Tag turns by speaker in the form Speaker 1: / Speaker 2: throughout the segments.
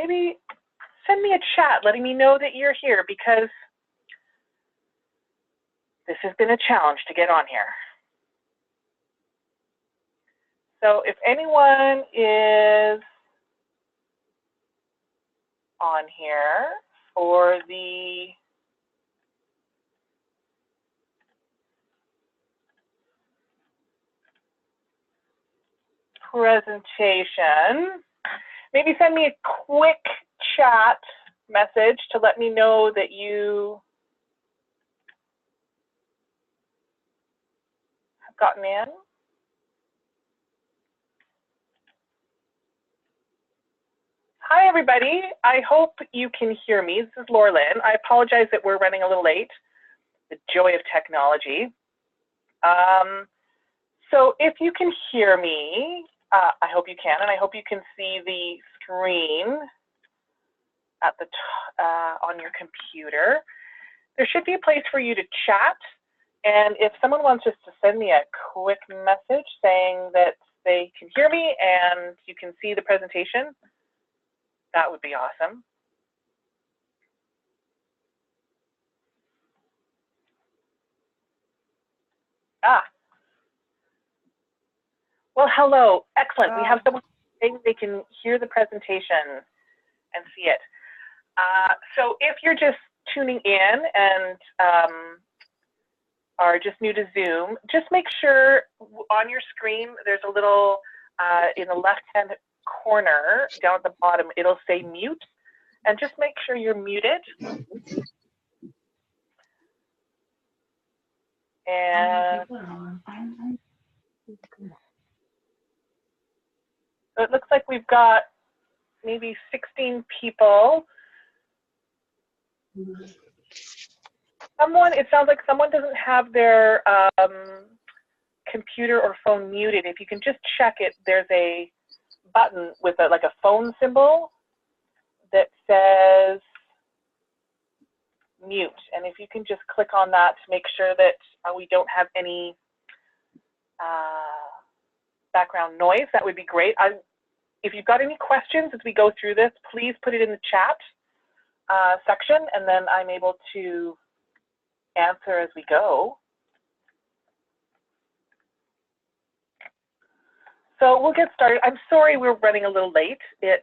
Speaker 1: maybe send me a chat letting me know that you're here, because this has been a challenge to get on here. So if anyone is on here for the presentation, maybe send me a quick chat message to let me know that you have gotten in. Hi, everybody. I hope you can hear me. This is Lauralyn. I apologize that we're running a little late. The joy of technology. So if you can hear me, I hope you can, and I hope you can see the screen at the on your computer. There should be a place for you to chat, and if someone wants just to send me a quick message saying that they can hear me and you can see the presentation, that would be awesome. Well, hello. Excellent. We have someone saying they can hear the presentation and see it. So if you're just tuning in and are just new to Zoom, just make sure on your screen there's a little, in the left-hand corner down at the bottom, it'll say mute, and just make sure you're muted. And so it looks like we've got maybe 16 people. It sounds like someone doesn't have their computer or phone muted. If you can just check it, there's a button with like a phone symbol that says mute. And if you can just click on that to make sure that we don't have any background noise, that would be great. If you've got any questions as we go through this, please put it in the chat section, and then I'm able to answer as we go. So we'll get started. I'm sorry we're running a little late. The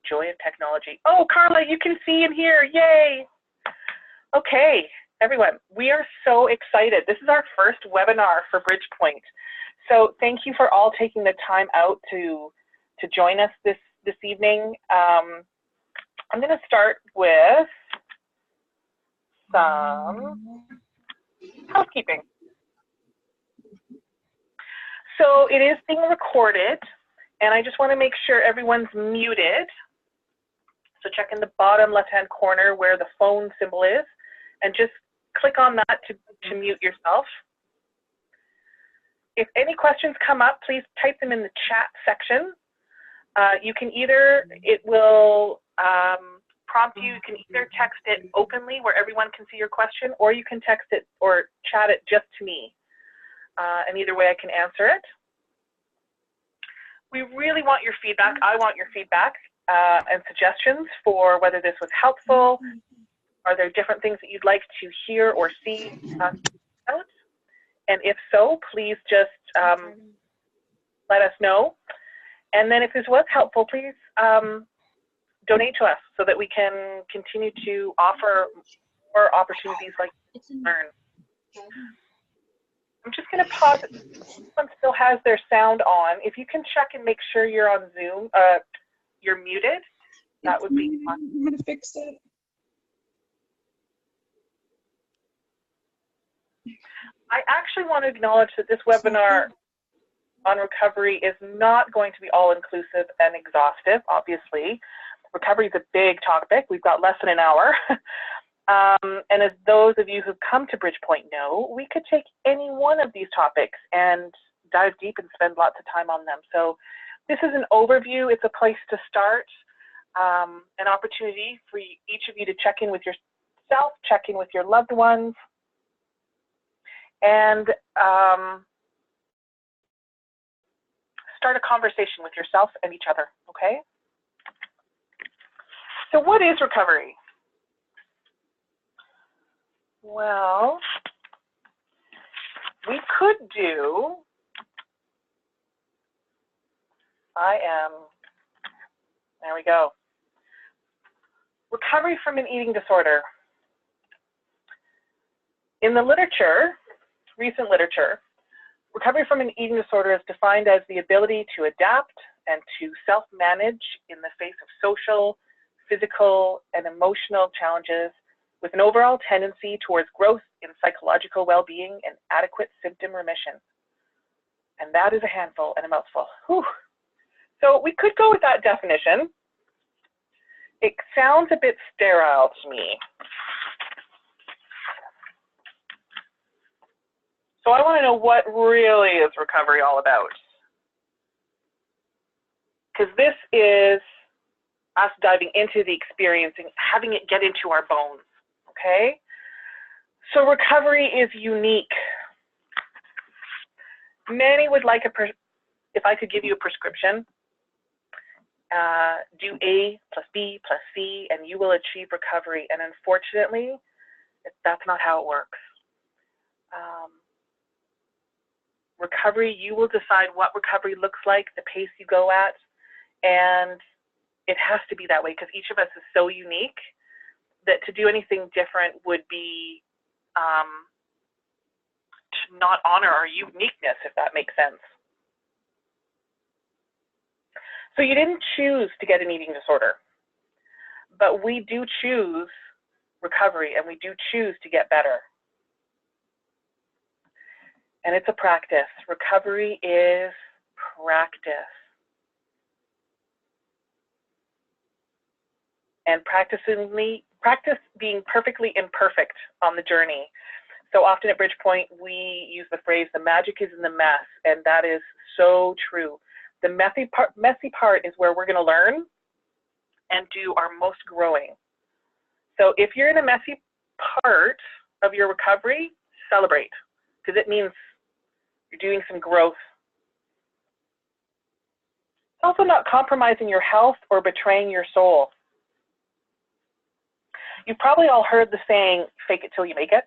Speaker 1: joy of technology. Oh, Carla, you can see and hear. Yay. Okay, everyone, we are so excited. This is our first webinar for BridgePoint. So thank you for all taking the time out to join us this evening. I'm going to start with some housekeeping. So it is being recorded, and I just want to make sure everyone's muted. So check in the bottom left-hand corner where the phone symbol is, and just click on that to mute yourself. If any questions come up, please type them in the chat section. You can either, it will prompt you, you can either text it openly where everyone can see your question, or you can text it or chat it just to me. And either way I can answer it. We really want your feedback. I want your feedback and suggestions for whether this was helpful. Are there different things that you'd like to hear or see out? And if so, please just let us know. And then if this was helpful, please donate to us so that we can continue to offer more opportunities like this to learn. I'm just going to pause it. Someone still has their sound on. If you can check and make sure you're on Zoom, you're muted, that would be fun.
Speaker 2: I'm going to fix it.
Speaker 1: I actually want to acknowledge that this webinar on recovery is not going to be all-inclusive and exhaustive, obviously. Recovery is a big topic. We've got less than an hour. And as those of you who've come to BridgePoint know, we could take any one of these topics and dive deep and spend lots of time on them. So this is an overview. It's a place to start, an opportunity for each of you to check in with yourself, check in with your loved ones, and start a conversation with yourself and each other, okay? So what is recovery? Well, we could do, there we go. Recovery from an eating disorder. In the literature, recent literature, recovery from an eating disorder is defined as the ability to adapt and to self-manage in the face of social, physical, and emotional challenges with an overall tendency towards growth in psychological well-being and adequate symptom remission. And that is a handful and a mouthful. Whew. So we could go with that definition. It sounds a bit sterile to me. So I want to know what really is recovery all about. Because this is us diving into the experiencing, having it get into our bones, okay? So recovery is unique. Many would like if I could give you a prescription, do A plus B plus C and you will achieve recovery. And unfortunately, that's not how it works. Recovery, you will decide what recovery looks like, the pace you go at, and it has to be that way because each of us is so unique that to do anything different would be to not honor our uniqueness, if that makes sense. So you didn't choose to get an eating disorder, but we do choose recovery and we do choose to get better. And it's a practice. Recovery is practice. And practice being perfectly imperfect on the journey. So often at BridgePoint, we use the phrase, the magic is in the mess, and that is so true. The messy part is where we're going to learn and do our most growing. So if you're in a messy part of your recovery, celebrate, because it means you're doing some growth. It's also not compromising your health or betraying your soul. You've probably all heard the saying, fake it till you make it.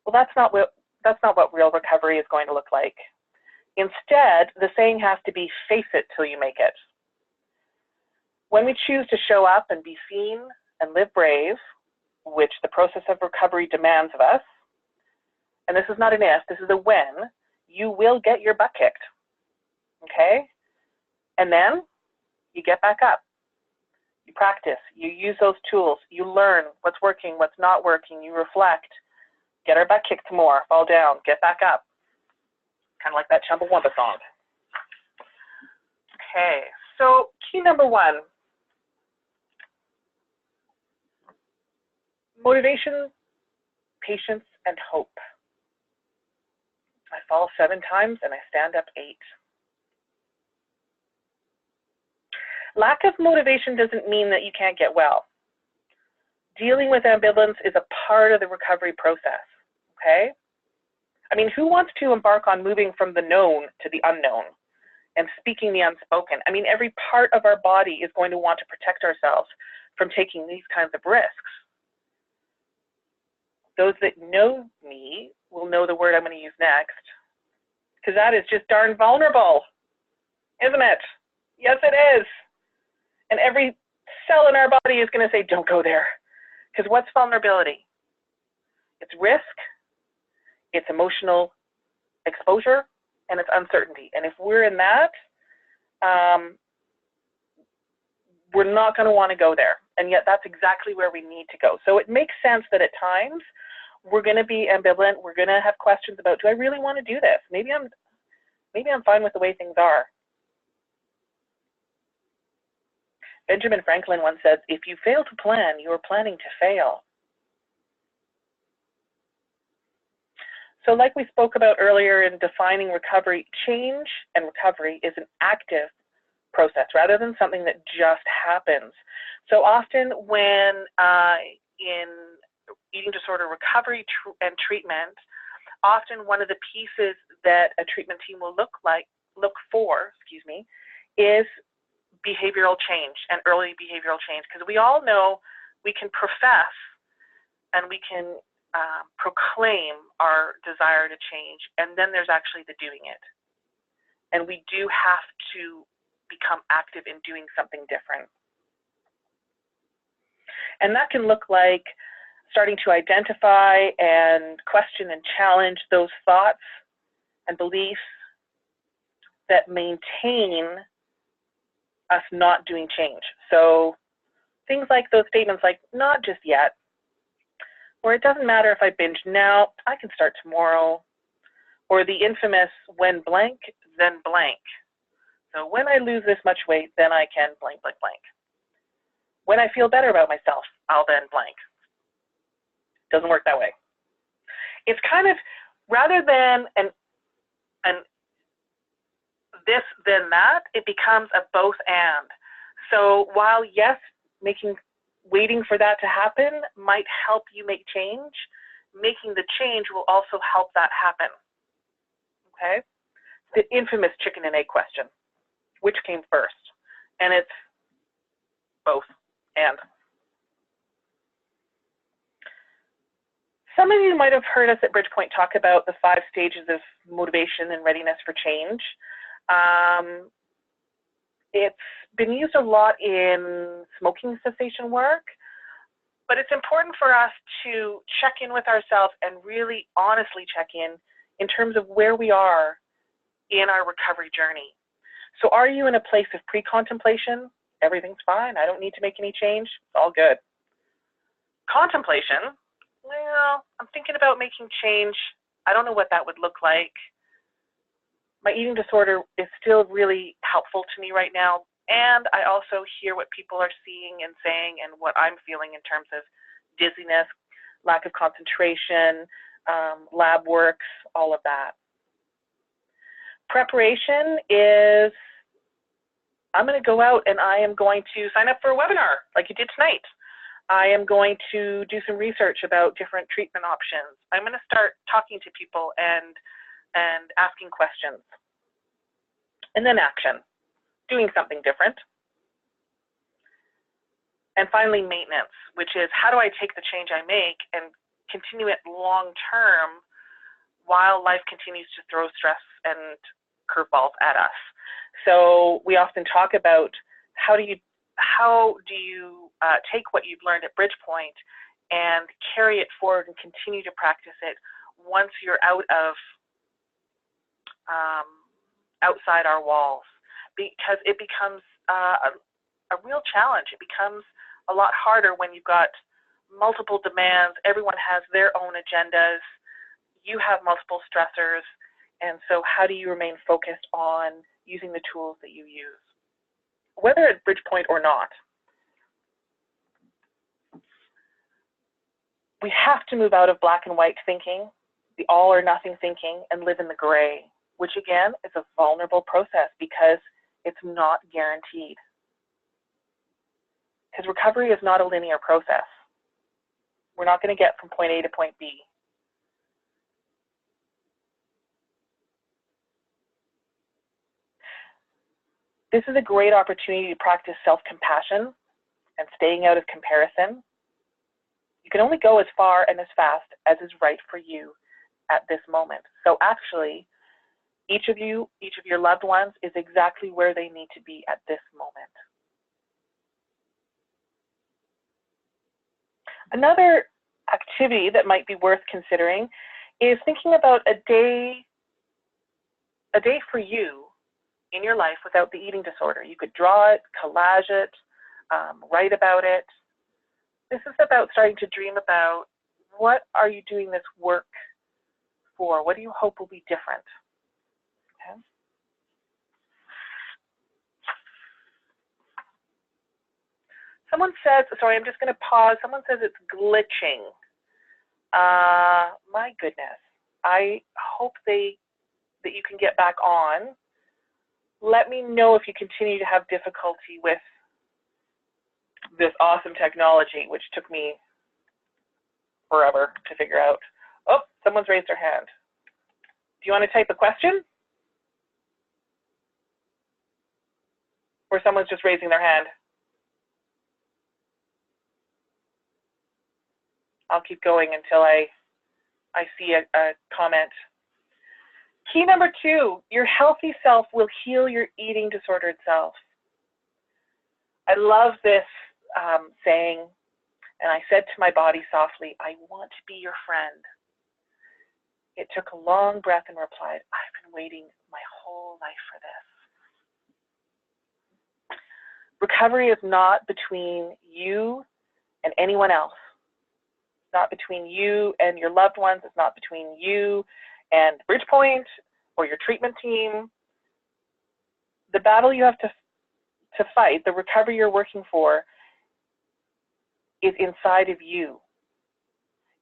Speaker 1: Well, that's not what real recovery is going to look like. Instead, the saying has to be face it till you make it. When we choose to show up and be seen and live brave, which the process of recovery demands of us, and this is not an if, this is a when, you will get your butt kicked, okay? And then you get back up. You practice, you use those tools, you learn what's working, what's not working, you reflect, get our butt kicked more, fall down, get back up. Kind of like that Chumbawamba song. Okay, so key number one. Motivation, patience, and hope. I fall 7 times and I stand up 8. Lack of motivation doesn't mean that you can't get well. Dealing with ambivalence is a part of the recovery process, okay? I mean, who wants to embark on moving from the known to the unknown and speaking the unspoken? I mean, every part of our body is going to want to protect ourselves from taking these kinds of risks. Those that know me will know the word I'm going to use next, because that is just darn vulnerable, isn't it? Yes, it is. And every cell in our body is going to say, don't go there. Because what's vulnerability? It's risk, it's emotional exposure, and it's uncertainty. And if we're in that, we're not going to want to go there. And yet that's exactly where we need to go. So it makes sense that at times we're going to be ambivalent. We're going to have questions about, do I really want to do this? Maybe I'm fine with the way things are. Benjamin Franklin once said, if you fail to plan, you are planning to fail. So like we spoke about earlier in defining recovery, change and recovery is an active process rather than something that just happens. So often when in eating disorder recovery and treatment, often one of the pieces that a treatment team will look for, is behavioral change and early behavioral change, because we all know we can profess and we can proclaim our desire to change, and then there's actually the doing it. And we do have to become active in doing something different. And that can look like starting to identify and question and challenge those thoughts and beliefs that maintain us not doing change. So things like those statements like, not just yet, or it doesn't matter if I binge now, I can start tomorrow, or the infamous when blank, then blank. So when I lose this much weight, then I can blank, blank, blank. When I feel better about myself, I'll then blank. Doesn't work that way. It's kind of, rather than an this, then that, it becomes a both and. So while yes, waiting for that to happen might help you make change, making the change will also help that happen. Okay? The infamous chicken and egg question. Which came first? And it's both and. Some of you might have heard us at BridgePoint talk about the 5 stages of motivation and readiness for change. It's been used a lot in smoking cessation work, but it's important for us to check in with ourselves and really honestly check in terms of where we are in our recovery journey. So are you in a place of pre-contemplation? Everything's fine, I don't need to make any change, it's all good. Contemplation, well, I'm thinking about making change, I don't know what that would look like. My eating disorder is still really helpful to me right now, and I also hear what people are seeing and saying and what I'm feeling in terms of dizziness, lack of concentration, lab works, all of that. Preparation is, I'm going to go out and I am going to sign up for a webinar like you did tonight. I am going to do some research about different treatment options. I'm going to start talking to people and asking questions. And then action, doing something different. And finally, maintenance, which is how do I take the change I make and continue it long term while life continues to throw stress and curveballs at us. So we often talk about how do you take what you've learned at BridgePoint and carry it forward and continue to practice it once you're out of outside our walls, because it becomes a real challenge. It becomes a lot harder when you've got multiple demands. Everyone has their own agendas. You have multiple stressors. And so how do you remain focused on using the tools that you use, whether at BridgePoint or not? We have to move out of black and white thinking, the all or nothing thinking, and live in the gray, which again is a vulnerable process because it's not guaranteed. Because recovery is not a linear process. We're not going to get from point A to point B. This is a great opportunity to practice self-compassion and staying out of comparison. You can only go as far and as fast as is right for you at this moment. So actually, each of your loved ones is exactly where they need to be at this moment. Another activity that might be worth considering is thinking about a day for you in your life without the eating disorder. You could draw it, collage it, write about it. This is about starting to dream about what are you doing this work for? What do you hope will be different? Okay. Someone says, sorry, I'm just going to pause. Someone says it's glitching. My goodness. I hope that you can get back on. Let me know if you continue to have difficulty with this awesome technology, which took me forever to figure out. Oh, someone's raised their hand. Do you want to type a question? Or someone's just raising their hand? I'll keep going until I see a comment. Key number 2, your healthy self will heal your eating disordered self. I love this saying, and I said to my body softly, I want to be your friend. It took a long breath and replied, I've been waiting my whole life for this. Recovery is not between you and anyone else. It's not between you and your loved ones. It's not between you and BridgePoint or your treatment team. The battle you have to fight, the recovery you're working for, is inside of you.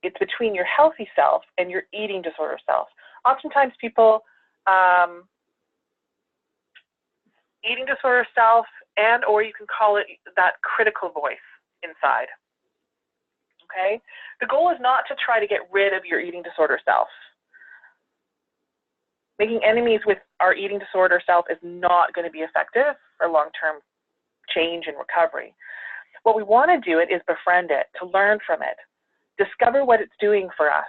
Speaker 1: It's between your healthy self and your eating disorder self. Oftentimes people, eating disorder self, and or you can call it that critical voice inside. Okay? The goal is not to try to get rid of your eating disorder self. Making enemies with our eating disorder self is not going to be effective for long-term change and recovery. What we want to do is befriend it, to learn from it, discover what it's doing for us,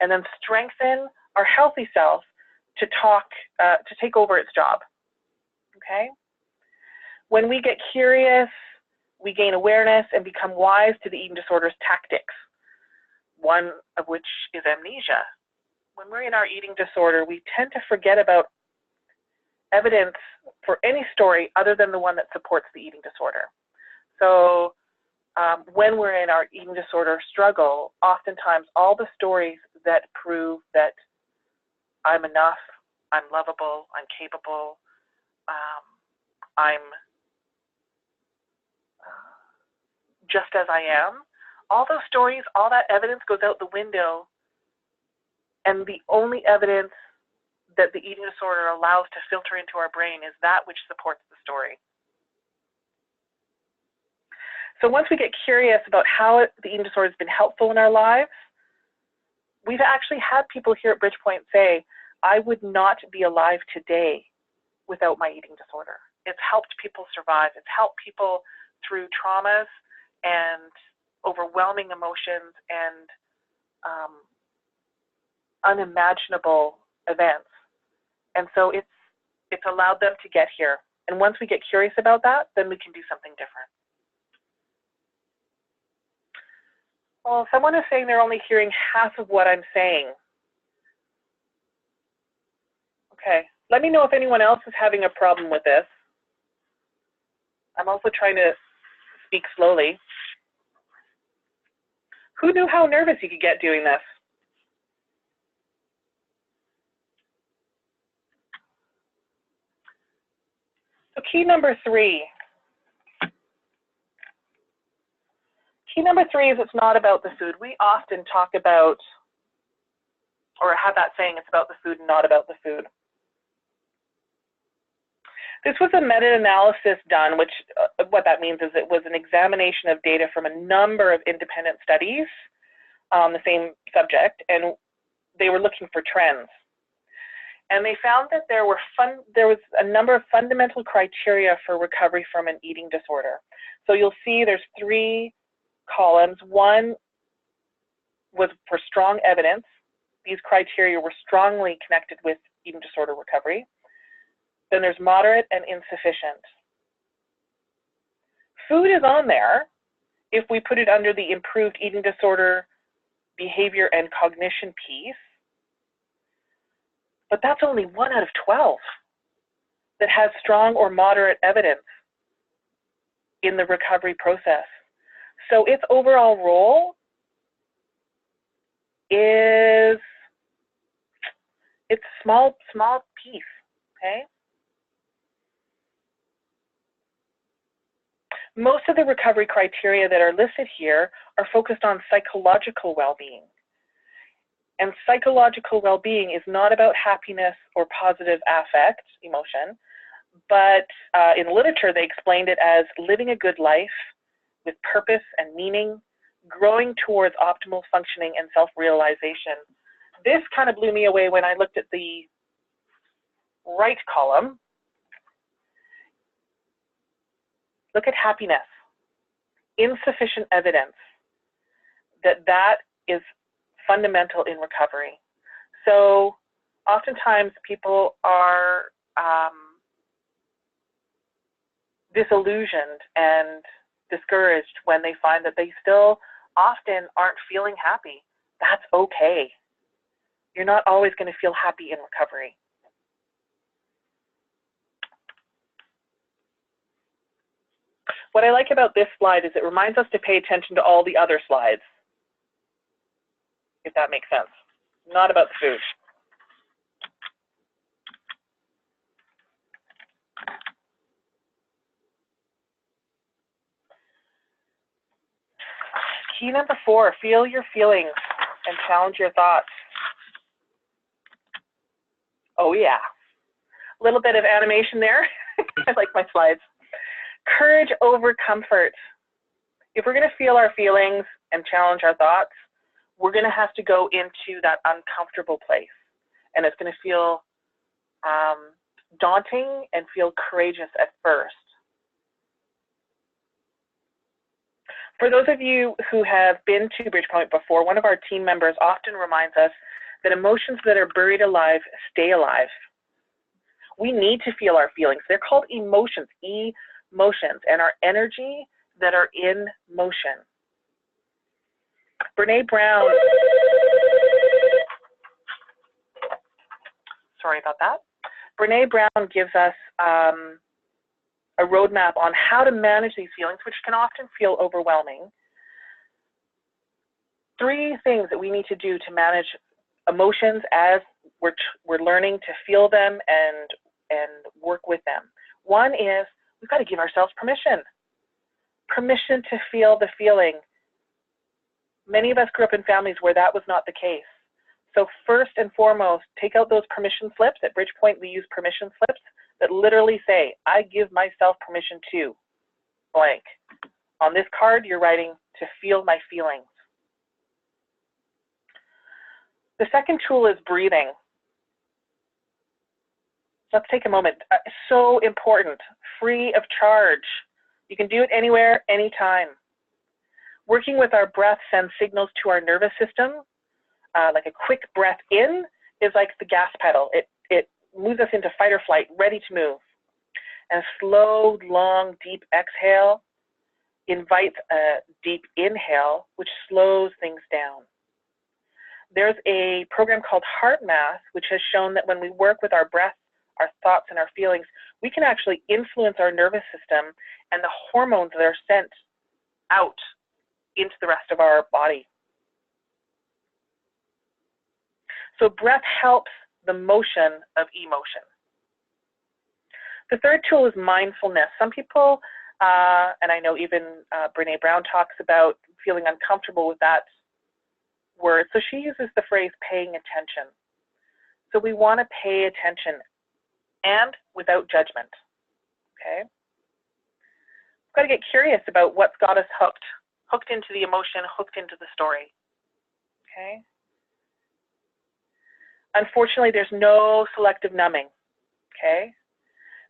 Speaker 1: and then strengthen our healthy self to take over its job. Okay? When we get curious, we gain awareness and become wise to the eating disorder's tactics, one of which is amnesia. When we're in our eating disorder, we tend to forget about evidence for any story other than the one that supports the eating disorder. So when we're in our eating disorder struggle, oftentimes all the stories that prove that I'm enough, I'm lovable, I'm capable, I'm just as I am, all those stories, all that evidence goes out the window, and the only evidence that the eating disorder allows to filter into our brain is that which supports the story. So once we get curious about how the eating disorder has been helpful in our lives, we've actually had people here at BridgePoint say, I would not be alive today without my eating disorder. It's helped people survive. It's helped people through traumas and overwhelming emotions and unimaginable events. And so it's allowed them to get here. And once we get curious about that, then we can do something different. Well, someone is saying they're only hearing half of what I'm saying. Okay, let me know if anyone else is having a problem with this. I'm also trying to speak slowly. Who knew how nervous you could get doing this? So key number 3. Key number 3 is it's not about the food. We often talk about, or have that saying, it's about the food and not about the food. This was a meta-analysis done, which what that means is it was an examination of data from a number of independent studies on the same subject, and they were looking for trends. And they found that there was a number of fundamental criteria for recovery from an eating disorder. So you'll see there's 3 columns. One was for strong evidence. These criteria were strongly connected with eating disorder recovery. Then there's moderate and insufficient. Food is on there if we put it under the improved eating disorder behavior and cognition piece. But that's only 1 out of 12 that has strong or moderate evidence in the recovery process. So its overall role is, it's a small piece, okay? Most of the recovery criteria that are listed here are focused on psychological well-being. And psychological well-being is not about happiness or positive affect, emotion, but in literature they explained it as living a good life with purpose and meaning, growing towards optimal functioning and self-realization. This kind of blew me away when I looked at the right column. Look at happiness. Insufficient evidence that is fundamental in recovery. So oftentimes people are disillusioned and discouraged when they find that they still often aren't feeling happy. That's okay. You're not always going to feel happy in recovery. What I like about this slide is it reminds us to pay attention to all the other slides, if that makes sense. Not about the food. Key number 4, feel your feelings and challenge your thoughts. Oh yeah, a little bit of animation there. I like my slides. Courage over comfort. If we're going to feel our feelings and challenge our thoughts, we're going to have to go into that uncomfortable place. And it's going to feel daunting and feel courageous at first. For those of you who have been to BridgePoint before, one of our team members often reminds us that emotions that are buried alive stay alive. We need to feel our feelings. They're called emotions, emotions, and our energy that are in motion. Brene Brown, sorry about that. Brene Brown gives us a roadmap on how to manage these feelings, which can often feel overwhelming. 3 things that we need to do to manage emotions as we're learning to feel them and work with them. One is we've got to give ourselves permission. Permission to feel the feeling. Many of us grew up in families where that was not the case. So first and foremost, take out those permission slips. At BridgePoint, we use permission slips that literally say, I give myself permission to blank. On this card, you're writing to feel my feelings. The second tool is breathing. Let's take a moment. So important, free of charge. You can do it anywhere, anytime. Working with our breath sends signals to our nervous system. Like a quick breath in is like the gas pedal. It moves us into fight or flight, ready to move. And a slow, long, deep exhale invites a deep inhale, which slows things down. There's a program called Heart Math, which has shown that when we work with our breath, our thoughts, and our feelings, we can actually influence our nervous system and the hormones that are sent out into the rest of our body. So breath helps the motion of emotion. The third tool is mindfulness. Some people, and I know even Brene Brown talks about feeling uncomfortable with that word. So she uses the phrase paying attention. So we want to pay attention and without judgment, okay? We've got to get curious about what's got us hooked into the emotion, hooked into the story, okay? Unfortunately, there's no selective numbing, okay?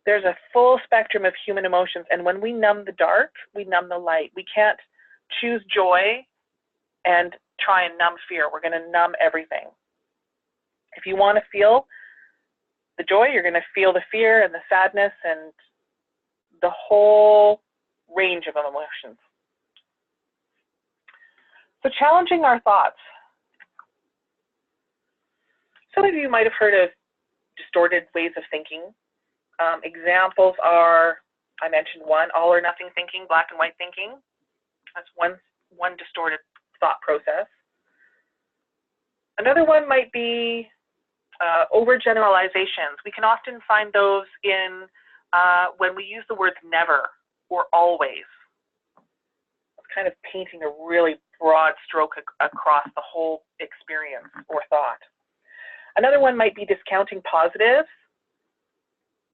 Speaker 1: There's a full spectrum of human emotions, and when we numb the dark, we numb the light. We can't choose joy and try and numb fear. We're going to numb everything. If you want to feel the joy, you're going to feel the fear and the sadness and the whole range of emotions. So challenging our thoughts. Some of you might have heard of distorted ways of thinking. Examples are, I mentioned one, all or nothing thinking, black and white thinking. That's one distorted thought process. Another one might be overgeneralizations. We can often find those in when we use the words never or always. It's kind of painting a really broad stroke across the whole experience or thought. Another one might be discounting positives.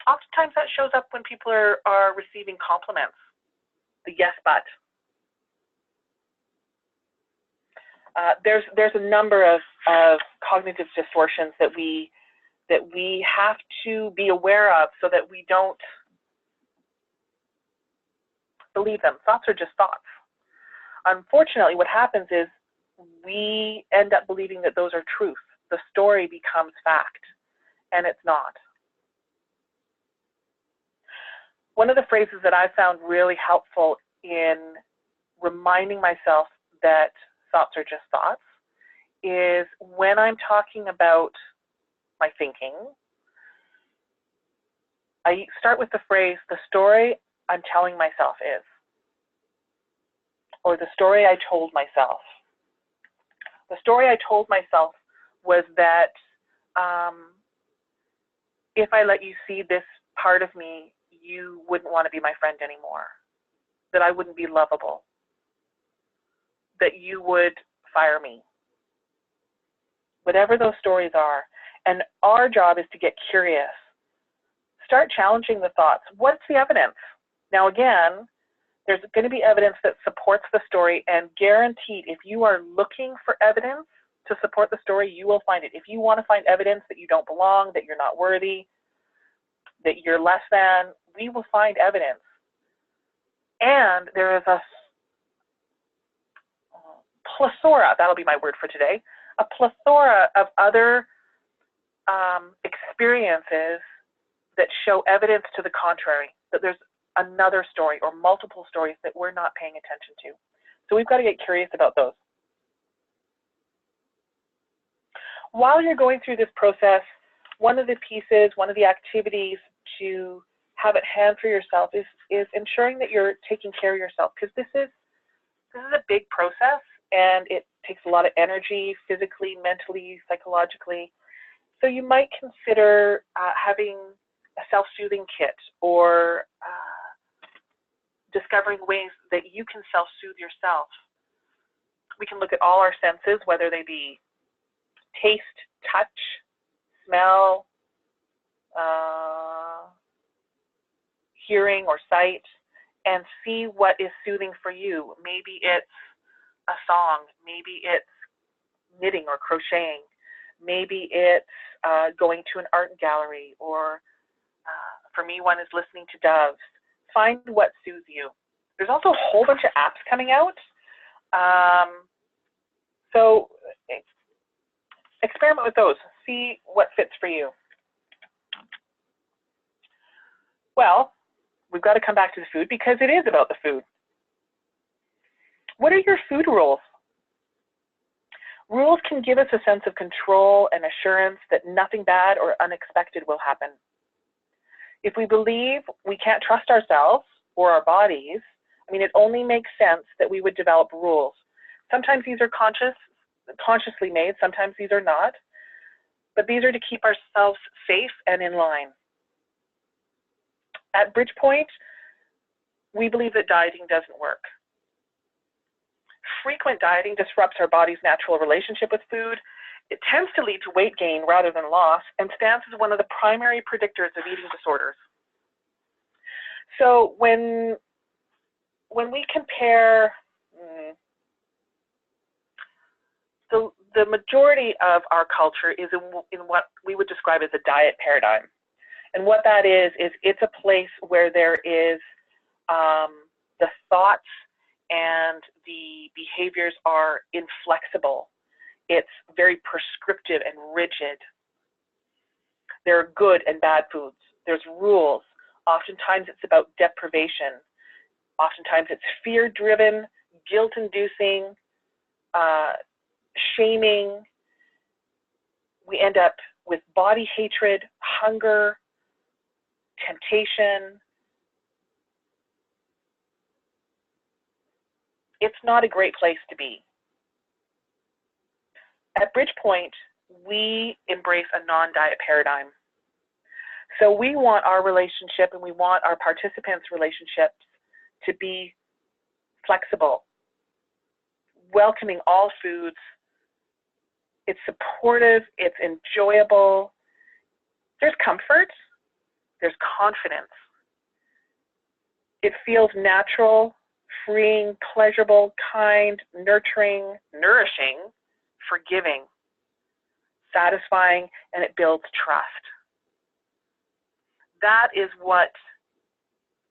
Speaker 1: Oftentimes that shows up when people are receiving compliments, the yes but. There's a number of cognitive distortions that we have to be aware of so that we don't believe them. Thoughts are just thoughts. Unfortunately, what happens is we end up believing that those are truth. The story becomes fact, and it's not. One of the phrases that I found really helpful in reminding myself that thoughts are just thoughts is when I'm talking about my thinking, I start with the phrase, the story I'm telling myself is, or the story I told myself. The story I told myself was that if I let you see this part of me, you wouldn't want to be my friend anymore, that I wouldn't be lovable, that you would fire me. Whatever those stories are. And our job is to get curious. Start challenging the thoughts. What's the evidence? Now again, there's going to be evidence that supports the story, and guaranteed, if you are looking for evidence to support the story, you will find it. If you want to find evidence that you don't belong, that you're not worthy, that you're less than, we will find evidence. And there is a plethora, that'll be my word for today, a plethora of other experiences that show evidence to the contrary, that there's another story or multiple stories that we're not paying attention to. So we've got to get curious about those. While you're going through this process, one of the pieces, one of the activities to have at hand for yourself is ensuring that you're taking care of yourself, because this is a big process and it takes a lot of energy, physically, mentally, psychologically. So you might consider having a self-soothing kit, or discovering ways that you can self-soothe yourself. We can look at all our senses, whether they be taste, touch, smell, hearing or sight, and see what is soothing for you. Maybe it's a song, maybe it's knitting or crocheting, maybe it's going to an art gallery, or for me, one is listening to doves. Find what soothes you. There's also a whole bunch of apps coming out. So experiment with those. See what fits for you. Well, we've got to come back to the food, because it is about the food. What are your food rules? Rules can give us a sense of control and assurance that nothing bad or unexpected will happen. If we believe we can't trust ourselves or our bodies, I mean, it only makes sense that we would develop rules. Sometimes these are consciously made, sometimes these are not, but these are to keep ourselves safe and in line. At BridgePoint, we believe that dieting doesn't work. Frequent dieting disrupts our body's natural relationship with food. It tends to lead to weight gain rather than loss, and stands as one of the primary predictors of eating disorders. So when we compare, the majority of our culture is in what we would describe as a diet paradigm. And what that is it's a place where there is the thoughts and the behaviors are inflexible. It's very prescriptive and rigid. There are good and bad foods. There's rules. Oftentimes it's about deprivation. Oftentimes it's fear-driven, guilt-inducing, shaming. We end up with body hatred, hunger, temptation. It's not a great place to be. At BridgePoint, we embrace a non-diet paradigm. So we want our relationship, and we want our participants' relationships to be flexible, welcoming all foods. It's supportive, it's enjoyable. There's comfort, there's confidence. It feels natural, freeing, pleasurable, kind, nurturing, nourishing, forgiving, satisfying, and it builds trust. That is what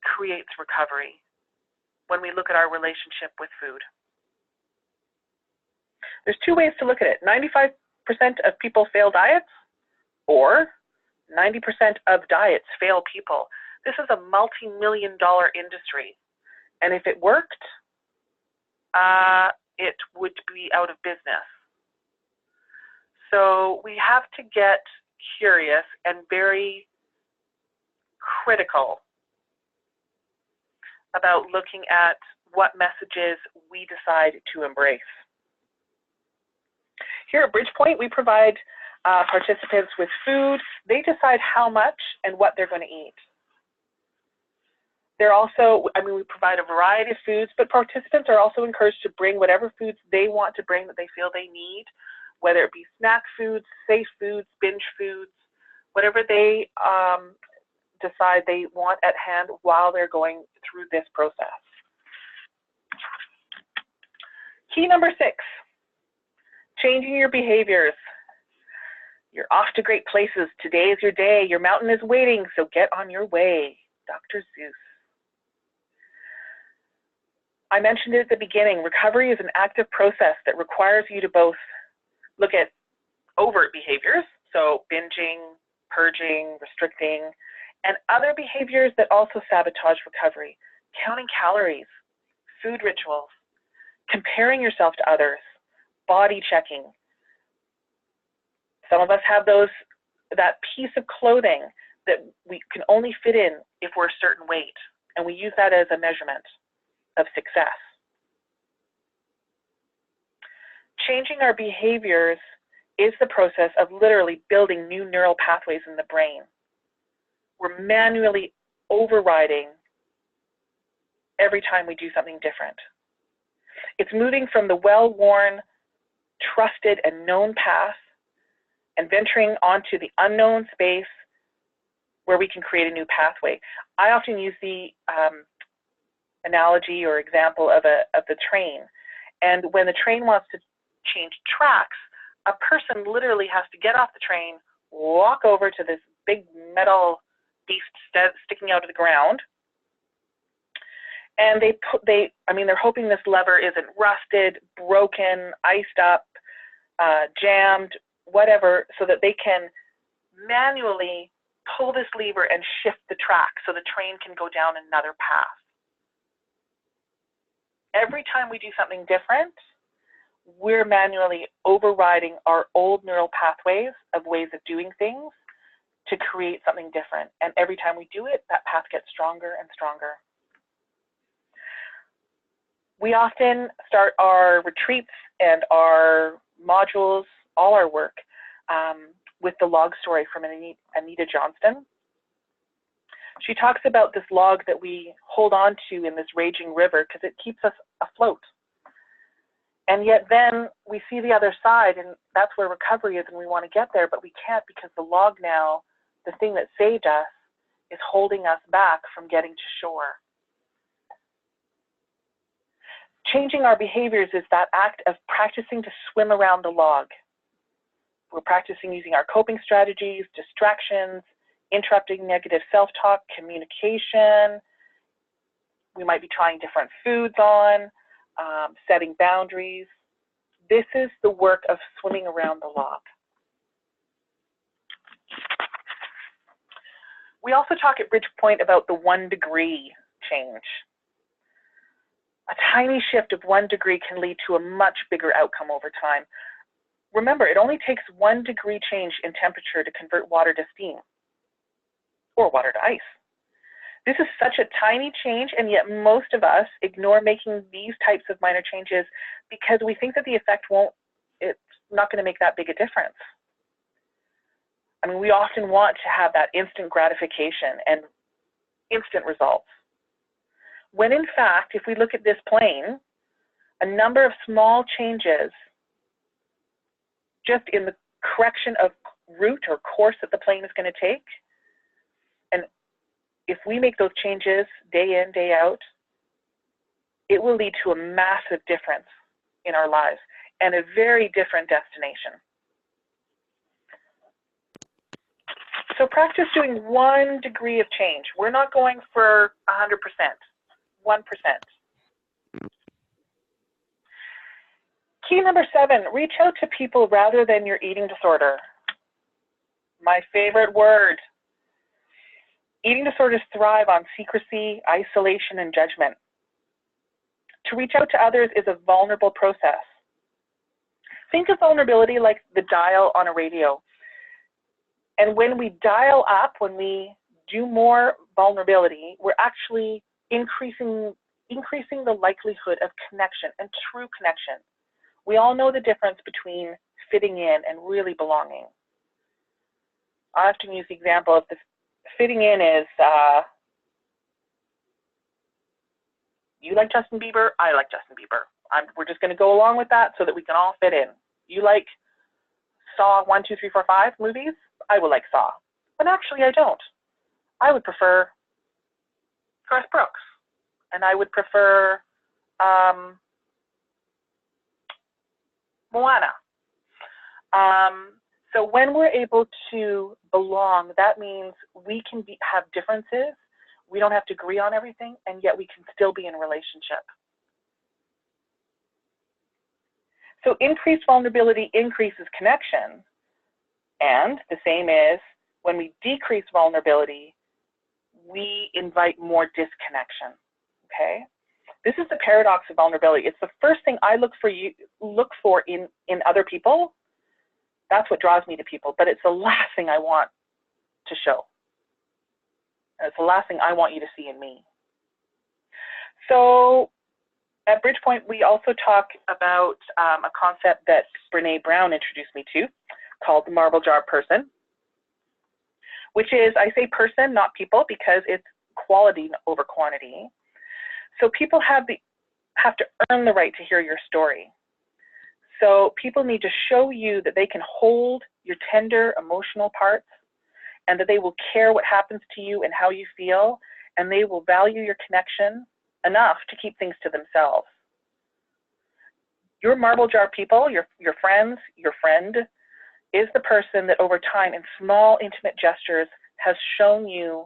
Speaker 1: creates recovery. when we look at our relationship with food. There's two ways to look at it. 95% of people fail diets, or 90% of diets fail people. This is a multi-million-dollar industry. And if it worked, it would be out of business. So we have to get curious and very critical about looking at what messages we decide to embrace. Here at BridgePoint, we provide participants with food. They decide how much and what they're going to eat. They're also, we provide a variety of foods, but participants are also encouraged to bring whatever foods they want to bring that they feel they need, whether it be snack foods, safe foods, binge foods, whatever they decide they want at hand while they're going through this process. Key number 6, changing your behaviors. You're off to great places. Today is your day. Your mountain is waiting, so get on your way. Dr. Seuss. I mentioned it at the beginning. Recovery is an active process that requires you to both look at overt behaviors, so binging, purging, restricting, and other behaviors that also sabotage recovery. Counting calories, food rituals, comparing yourself to others, body checking. Some of us have that piece of clothing that we can only fit in if we're a certain weight, and we use that as a measurement of success. Changing our behaviors is the process of literally building new neural pathways in the brain. We're manually overriding every time we do something different. It's moving from the well-worn, trusted, and known path and venturing onto the unknown space where we can create a new pathway. I often use the analogy or example of the train. And when the train wants to change tracks, a person literally has to get off the train, walk over to this big metal beast sticking out of the ground, and they're hoping this lever isn't rusted, broken, iced up, jammed, whatever, so that they can manually pull this lever and shift the track so the train can go down another path. Every time we do something different, we're manually overriding our old neural pathways of ways of doing things to create something different. And every time we do it, that path gets stronger and stronger. We often start our retreats and our modules, all our work, with the log story from Anita Johnston. She talks about this log that we hold on to in this raging river because it keeps us afloat. And yet then we see the other side, and that's where recovery is, and we want to get there, but we can't because the log now, the thing that saved us, is holding us back from getting to shore. Changing our behaviors is that act of practicing to swim around the log. We're practicing using our coping strategies, distractions, interrupting negative self-talk, communication. We might be trying different foods on, setting boundaries. This is the work of swimming around the log. We also talk at BridgePoint about the 1 degree change. A tiny shift of 1 degree can lead to a much bigger outcome over time. Remember, it only takes 1 degree change in temperature to convert water to steam, or water to ice. This is such a tiny change, and yet most of us ignore making these types of minor changes because we think that the effect it's not going to make that big a difference. I mean, we often want to have that instant gratification and instant results. When in fact, if we look at this plane, a number of small changes just in the correction of route or course that the plane is going to take, and if we make those changes day in, day out, it will lead to a massive difference in our lives and a very different destination. So practice doing 1 degree of change. We're not going for 100%, 1%. Key number 7, reach out to people rather than your eating disorder. My favorite word. Eating disorders thrive on secrecy, isolation, and judgment. To reach out to others is a vulnerable process. Think of vulnerability like the dial on a radio. And when we dial up, when we do more vulnerability, we're actually increasing the likelihood of connection and true connection. We all know the difference between fitting in and really belonging. I often use the example of this. Fitting in is, you like Justin Bieber, I like Justin Bieber. We're just going to go along with that so that we can all fit in. You like Saw 1, 2, 3, 4, 5 movies? I will like Saw. But actually I don't. I would prefer Garth Brooks. And I would prefer Moana. So when we're able to belong, that means we can have differences. We don't have to agree on everything, and yet we can still be in a relationship. So increased vulnerability increases connection, and the same is when we decrease vulnerability, we invite more disconnection, okay? This is the paradox of vulnerability. It's the first thing I look for in other people. That's what draws me to people, but it's the last thing I want to show. And it's the last thing I want you to see in me. So at BridgePoint, we also talk about a concept that Brene Brown introduced me to called the marble jar person, which is, I say person, not people, because it's quality over quantity. So people have to earn the right to hear your story. So people need to show you that they can hold your tender emotional parts and that they will care what happens to you and how you feel, and they will value your connection enough to keep things to themselves. Your marble jar people, your friends, your friend, is the person that over time in small intimate gestures has shown you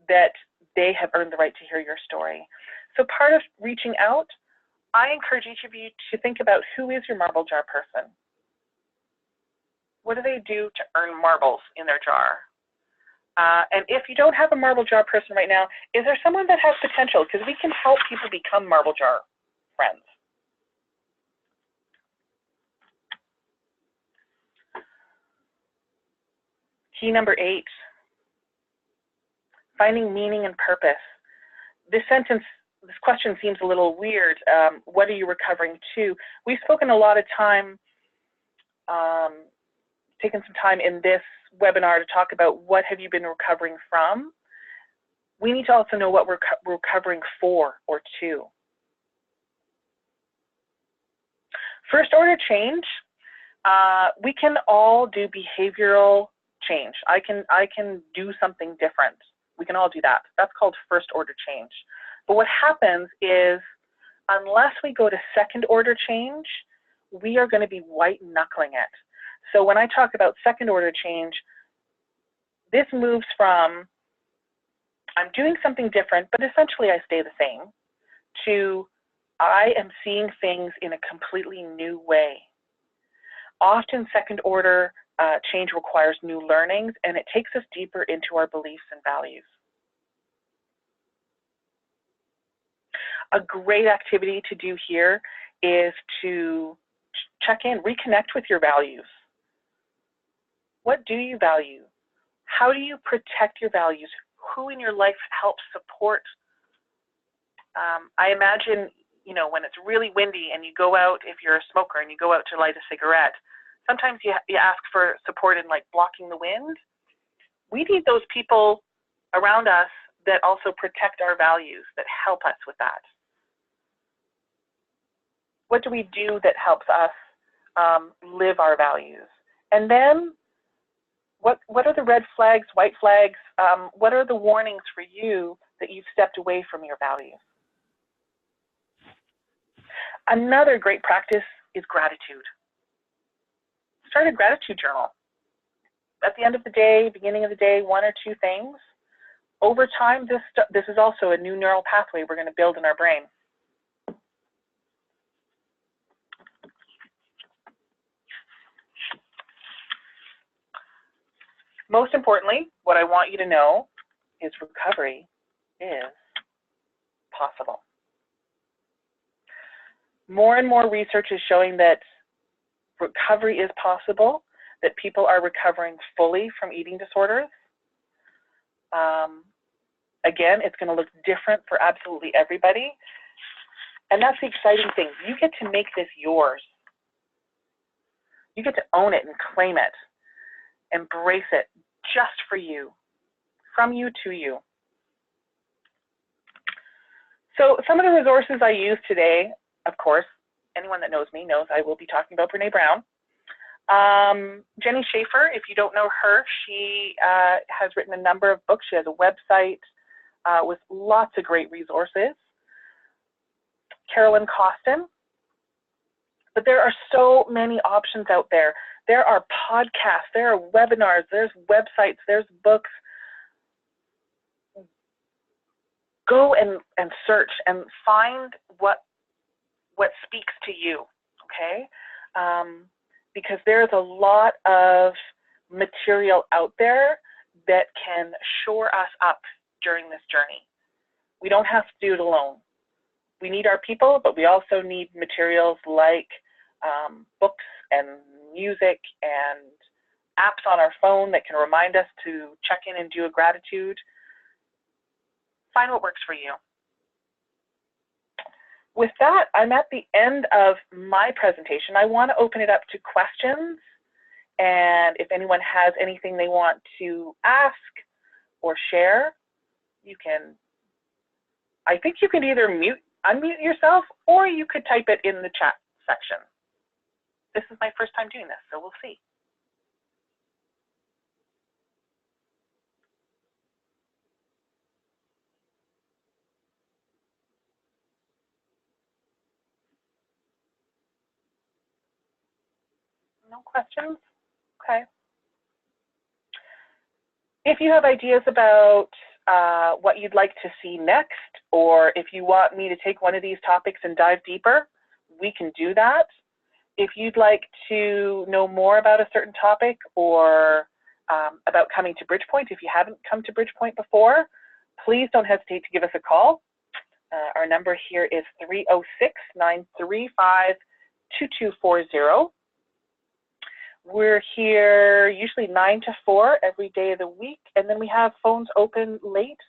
Speaker 1: that they have earned the right to hear your story. So part of reaching out, I encourage each of you to think about who is your marble jar person. What do they do to earn marbles in their jar? And if you don't have a marble jar person right now, is there someone that has potential? Because we can help people become marble jar friends. Key number 8, finding meaning and purpose. This question seems a little weird. What are you recovering to? We've spoken a lot of time, taken some time in this webinar to talk about what have you been recovering from. We need to also know what we're recovering for or to. First order change, we can all do behavioral change. I can do something different. We can all do that. That's called first order change. But what happens is, unless we go to second order change, we are going to be white knuckling it. So when I talk about second order change, this moves from I'm doing something different, but essentially I stay the same, to I am seeing things in a completely new way. Often second order change requires new learnings, and it takes us deeper into our beliefs and values. A great activity to do here is to check in, reconnect with your values. What do you value? How do you protect your values? Who in your life helps support? I imagine, you know, when it's really windy and you go out, if you're a smoker and you go out to light a cigarette, sometimes you ask for support in like blocking the wind. We need those people around us that also protect our values, that help us with that. What do we do that helps us live our values? And then what are the red flags, white flags? What are the warnings for you that you've stepped away from your values? Another great practice is gratitude. Start a gratitude journal. At the end of the day, beginning of the day, 1 or 2 things. Over time, this is also a new neural pathway we're going to build in our brain. Most importantly, what I want you to know is recovery is possible. More and more research is showing that recovery is possible, that people are recovering fully from eating disorders. Again, it's going to look different for absolutely everybody. And that's the exciting thing. You get to make this yours. You get to own it and claim it, embrace it just for you, from you to you. So some of the resources I use today, of course, anyone that knows me knows I will be talking about Brene Brown. Jenny Schaefer, if you don't know her, she has written a number of books. She has a website with lots of great resources. Carolyn Costin. But there are so many options out there. There are podcasts, there are webinars, there's websites, there's books. Go and search and find what speaks to you, okay? Because there's a lot of material out there that can shore us up during this journey. We don't have to do it alone. We need our people, but we also need materials like books and music and apps on our phone that can remind us to check in and do a gratitude. Find what works for you. With that, I'm at the end of my presentation. I want to open it up to questions, and if anyone has anything they want to ask or share, you can, I think you can either unmute yourself, or you could type it in the chat section. This is my first time doing this, so we'll see. No questions? Okay. If you have ideas about what you'd like to see next, or if you want me to take one of these topics and dive deeper, we can do that. If you'd like to know more about a certain topic, or about coming to BridgePoint, if you haven't come to BridgePoint before, please don't hesitate to give us a call. Our number here is 306-935-2240. We're here usually 9 to 4 every day of the week, and then we have phones open late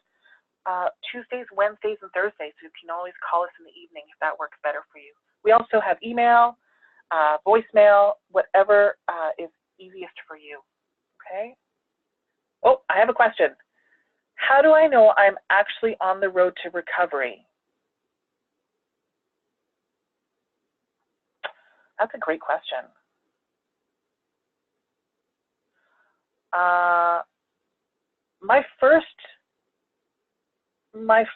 Speaker 1: Tuesdays, Wednesdays, and Thursdays, so you can always call us in the evening if that works better for you. We also have email, voicemail, whatever is easiest for you, okay? Oh, I have a question. How do I know I'm actually on the road to recovery? That's a great question. My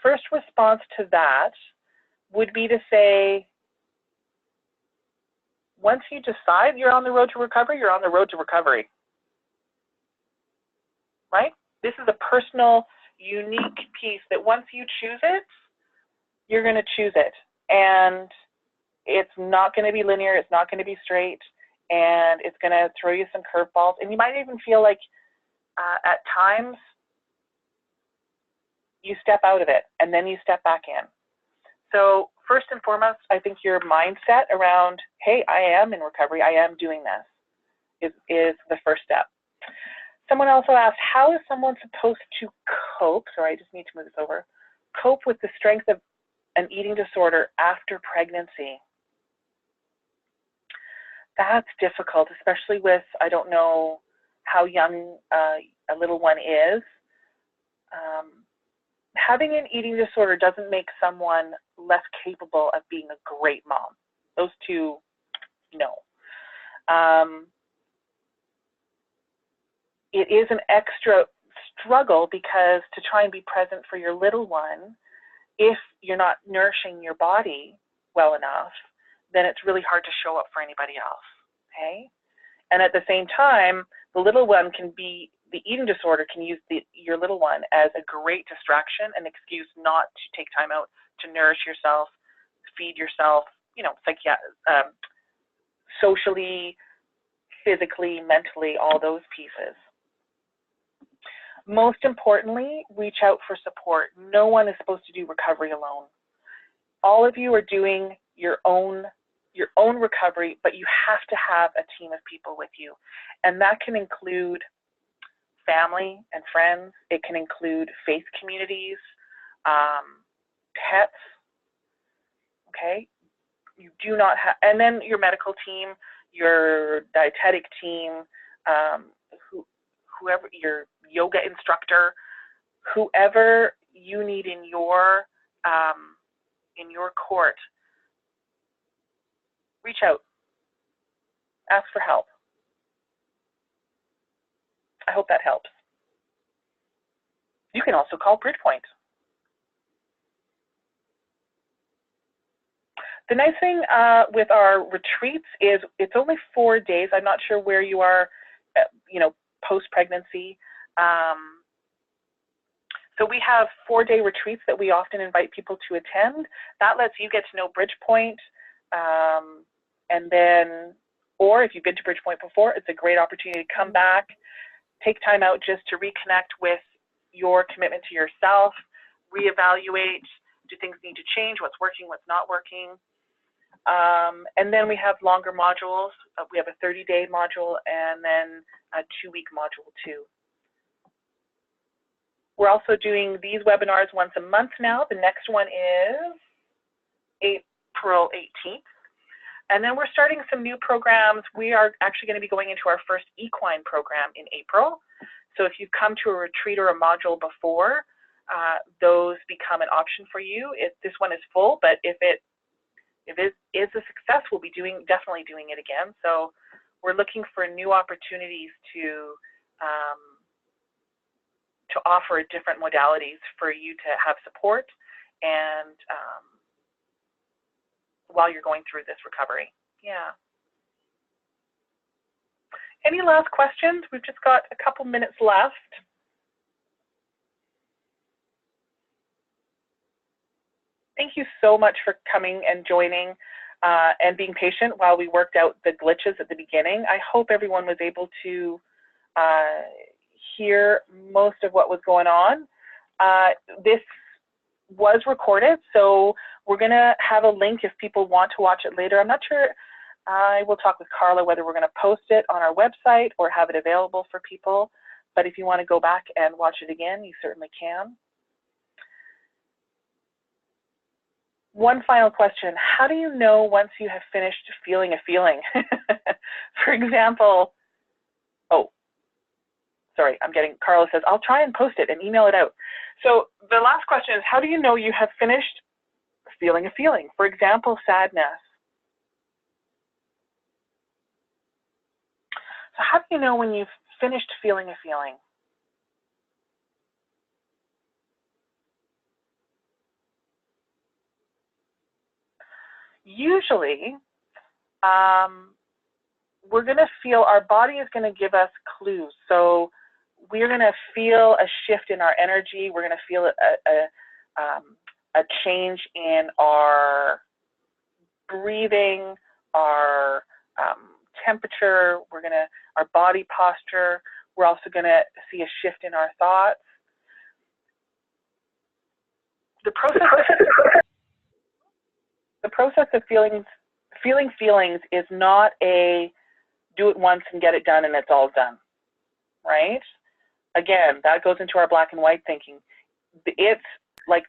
Speaker 1: first response to that would be to say, once you decide you're on the road to recovery, you're on the road to recovery, right? This is a personal, unique piece that once you choose it, you're going to choose it. And it's not going to be linear, it's not going to be straight, and it's going to throw you some curveballs. And you might even feel like at times you step out of it and then you step back in. So first and foremost, I think your mindset around, hey, I am in recovery, I am doing this, is the first step. Someone also asked, how is someone supposed to cope, sorry, I just need to move this over, cope with the strength of an eating disorder after pregnancy? That's difficult, especially with, I don't know how young a little one is. Having an eating disorder doesn't make someone less capable of being a great mom. Those two, no. It is an extra struggle because to try and be present for your little one, if you're not nourishing your body well enough, then it's really hard to show up for anybody else, okay? And at the same time, the little one can be, the eating disorder can use your little one as a great distraction, an excuse not to take time out to nourish yourself, feed yourself, you know, socially, physically, mentally, all those pieces. Most importantly, reach out for support. No one is supposed to do recovery alone. All of you are doing your own recovery, but you have to have a team of people with you. And that can include family and friends. It can include faith communities, pets, okay? You do not have, and then your medical team, your dietetic team, whoever, your yoga instructor, whoever you need in your court, reach out, ask for help. I hope that helps. You can also call BridgePoint. The nice thing with our retreats is it's only 4 days. I'm not sure where you are, post-pregnancy. So we have 4-day retreats that we often invite people to attend. That lets you get to know BridgePoint, and then, or if you've been to BridgePoint before, it's a great opportunity to come back, take time out just to reconnect with your commitment to yourself, reevaluate, do things need to change, what's working, what's not working. And then we have longer modules. We have a 30-day module and then a 2-week module too. We're also doing these webinars once a month now. The next one is April 18th. And then we're starting some new programs. We are actually going to be going into our first equine program in April. So if you've come to a retreat or a module before, those become an option for you. This one is full, but if it is a success, we'll be definitely doing it again. So we're looking for new opportunities to offer different modalities for you to have support and while you're going through this recovery. Yeah. Any last questions? We've just got a couple minutes left. Thank you so much for coming and joining and being patient while we worked out the glitches at the beginning. I hope everyone was able to hear most of what was going on. This was recorded, so we're going to have a link if people want to watch it later. I'm not sure. I will talk with Carla whether we're going to post it on our website or have it available for people. But if you want to go back and watch it again, you certainly can. One final question. How do you know once you have finished feeling a feeling? For example, oh, sorry, Carla says, I'll try and post it and email it out. So the last question is, how do you know you have finished feeling a feeling? For example, sadness. So how do you know when you've finished feeling a feeling? Usually, we're going to feel, our body is going to give us clues. So we're going to feel a shift in our energy. We're going to feel a change in our breathing, our temperature. Our body posture. We're also going to see a shift in our thoughts. The process of feeling feelings is not a do it once and get it done and it's all done, right? Again, that goes into our black and white thinking. It's like